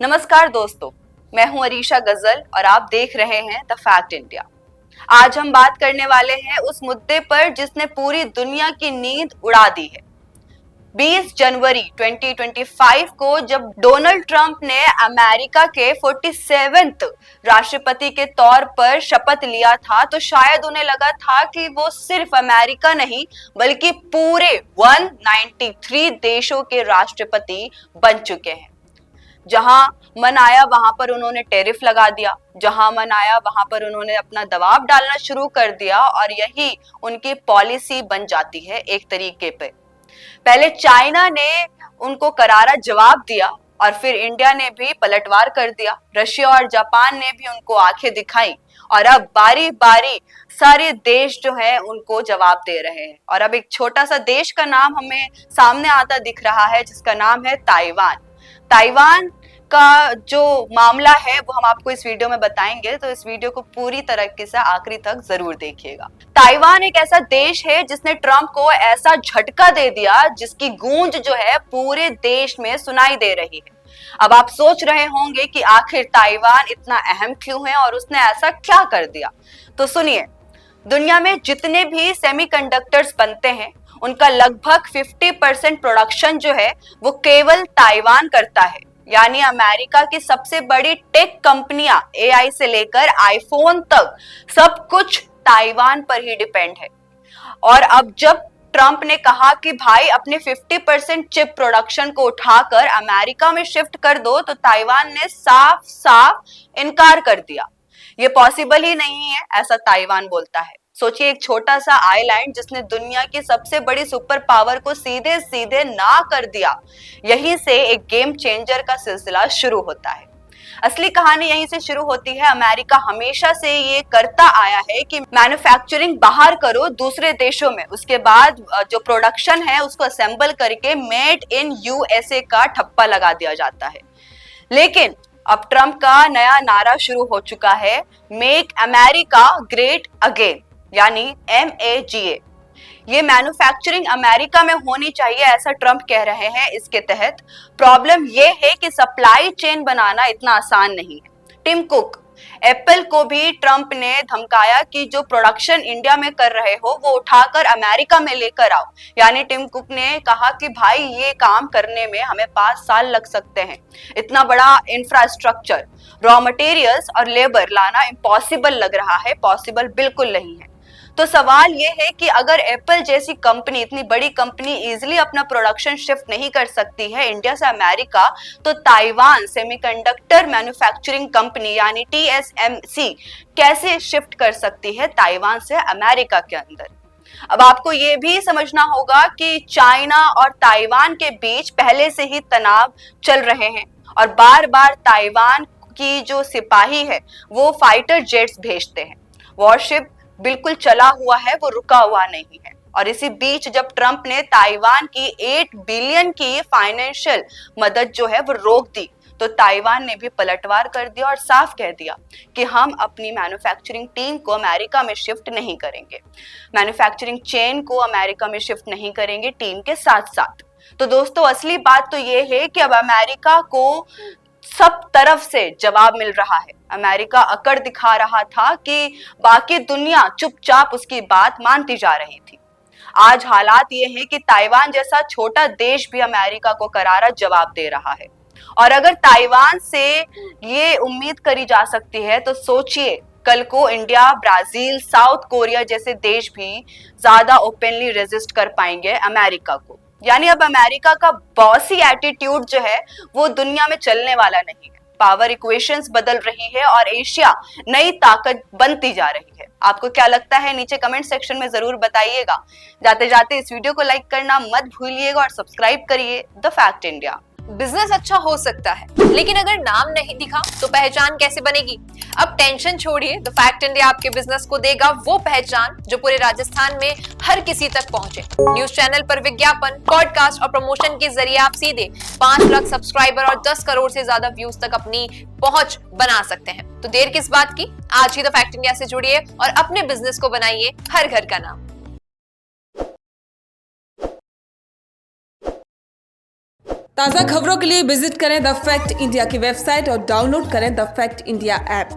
नमस्कार दोस्तों, मैं हूं अरीशा गजल और आप देख रहे हैं द फैक्ट इंडिया। आज हम बात करने वाले हैं उस मुद्दे पर जिसने पूरी दुनिया की नींद उड़ा दी है। 20 जनवरी 2025 को जब डोनाल्ड ट्रंप ने अमेरिका के 47वें राष्ट्रपति के तौर पर शपथ लिया था, तो शायद उन्हें लगा था कि वो सिर्फ अमेरिका नहीं बल्कि पूरे 193 देशों के राष्ट्रपति बन चुके हैं। जहां मन आया वहां पर उन्होंने टैरिफ लगा दिया, जहां मन आया वहां पर उन्होंने अपना दबाव डालना शुरू कर दिया और यही उनकी पॉलिसी बन जाती है एक तरीके पे। पहले चाइना ने उनको करारा जवाब दिया और फिर इंडिया ने भी पलटवार कर दिया। रशिया और जापान ने भी उनको आंखें दिखाई और अब बारी बारी सारे देश जो है उनको जवाब दे रहे हैं। और अब एक छोटा सा देश का नाम हमें सामने आता दिख रहा है जिसका नाम है ताइवान। ताइवान का जो मामला है वो हम आपको इस वीडियो में बताएंगे, तो इस वीडियो को पूरी तरीके से आखिरी तक जरूर देखिएगा। ताइवान एक ऐसा देश है जिसने ट्रंप को ऐसा झटका दे दिया जिसकी गूंज जो है पूरे देश में सुनाई दे रही है। अब आप सोच रहे होंगे कि आखिर ताइवान इतना अहम क्यों है और उसने ऐसा क्या कर दिया। तो सुनिए, दुनिया में जितने भी सेमीकंडक्टर्स बनते हैं उनका लगभग 50% प्रोडक्शन जो है वो केवल ताइवान करता है। यानी अमेरिका की सबसे बड़ी टेक कंपनियां एआई से लेकर आईफोन तक सब कुछ ताइवान पर ही डिपेंड है। और अब जब ट्रंप ने कहा कि भाई अपने 50% चिप प्रोडक्शन को उठाकर अमेरिका में शिफ्ट कर दो, तो ताइवान ने साफ साफ इनकार कर दिया। ये पॉसिबल ही नहीं है, ऐसा ताइवान बोलता है। सोचिए, एक छोटा सा आइलैंड जिसने दुनिया की सबसे बड़ी सुपर पावर को सीधे सीधे ना कर दिया। यहीं से एक गेम चेंजर का सिलसिला शुरू होता है। असली कहानी यहीं से शुरू होती है। अमेरिका हमेशा से ये करता आया है कि मैन्युफैक्चरिंग बाहर करो दूसरे देशों में, उसके बाद जो प्रोडक्शन है उसको असेंबल करके मेड इन यूएसए का ठप्पा लगा दिया जाता है। लेकिन अब ट्रंप का नया नारा शुरू हो चुका है, मेक अमेरिका ग्रेट अगेन, यानी MAGA। ये मैन्युफैक्चरिंग अमेरिका में होनी चाहिए, ऐसा ट्रंप कह रहे हैं। इसके तहत प्रॉब्लम ये है कि सप्लाई चेन बनाना इतना आसान नहीं है। टिम कुक, एप्पल को भी ट्रंप ने धमकाया कि जो प्रोडक्शन इंडिया में कर रहे हो वो उठाकर अमेरिका में लेकर आओ। यानी टिम कुक ने कहा कि भाई ये काम करने में हमें 5 साल लग सकते हैं। इतना बड़ा इंफ्रास्ट्रक्चर, रॉ मटेरियल्स और लेबर लाना इम्पॉसिबल लग रहा है, पॉसिबल बिल्कुल नहीं है। तो सवाल ये है कि अगर एप्पल जैसी कंपनी, इतनी बड़ी कंपनी इजीली अपना प्रोडक्शन शिफ्ट नहीं कर सकती है इंडिया से अमेरिका, तो ताइवान सेमीकंडक्टर मैन्युफैक्चरिंग कंपनी यानी TSMC कैसे शिफ्ट कर सकती है ताइवान से अमेरिका के अंदर। अब आपको ये भी समझना होगा कि चाइना और ताइवान के बीच पहले से ही तनाव चल रहे हैं और बार बार ताइवान की जो सिपाही है वो फाइटर जेट्स भेजते हैं। वॉरशिप बिल्कुल चला हुआ है, वो रुका हुआ नहीं है। और इसी बीच जब ट्रंप ने ताइवान की 8 बिलियन की फाइनेंशियल मदद जो है वो रोक दी, तो ताइवान ने भी पलटवार कर दिया और साफ कह दिया कि हम अपनी मैन्युफैक्चरिंग टीम को अमेरिका में शिफ्ट नहीं करेंगे, मैन्युफैक्चरिंग चेन को अमेरिका में शिफ्ट नहीं करेंगे टीम के साथ साथ। तो दोस्तों, असली बात तो ये है कि अब अमेरिका को सब तरफ से जवाब मिल रहा है। अमेरिका अकड़ दिखा रहा था कि बाकी दुनिया चुपचाप उसकी बात मानती जा रही थी। आज हालात ये हैं कि ताइवान जैसा छोटा देश भी अमेरिका को करारा जवाब दे रहा है। और अगर ताइवान से ये उम्मीद करी जा सकती है, तो सोचिए कल को इंडिया, ब्राजील, साउथ कोरिया जैसे देश भी ज्यादा ओपनली रेजिस्ट कर पाएंगे अमेरिका को। यानी अब अमेरिका का बॉसी एटीट्यूड जो है वो दुनिया में चलने वाला नहीं है। पावर इक्वेशंस बदल रही है और एशिया नई ताकत बनती जा रही है। आपको क्या लगता है, नीचे कमेंट सेक्शन में जरूर बताइएगा। जाते जाते इस वीडियो को लाइक करना मत भूलिएगा और सब्सक्राइब करिए द फैक्ट इंडिया। बिजनेस अच्छा हो सकता है, लेकिन अगर नाम नहीं दिखा तो पहचान कैसे बनेगी। अब टेंशन छोड़िए, द फैक्ट इंडिया आपके बिजनेस को देगा वो पहचान जो पूरे राजस्थान में हर किसी तक पहुंचे। न्यूज चैनल पर विज्ञापन, पॉडकास्ट और प्रमोशन के जरिए आप सीधे 5 लाख सब्सक्राइबर और 10 करोड़ से ज्यादा व्यूज तक अपनी पहुंच बना सकते हैं। तो देर किस बात की, आज ही द फैक्ट इंडिया से जुड़िए और अपने बिजनेस को बनाइए हर घर का नाम। ताज़ा खबरों के लिए विजिट करें द फैक्ट इंडिया की वेबसाइट और डाउनलोड करें द फैक्ट इंडिया ऐप।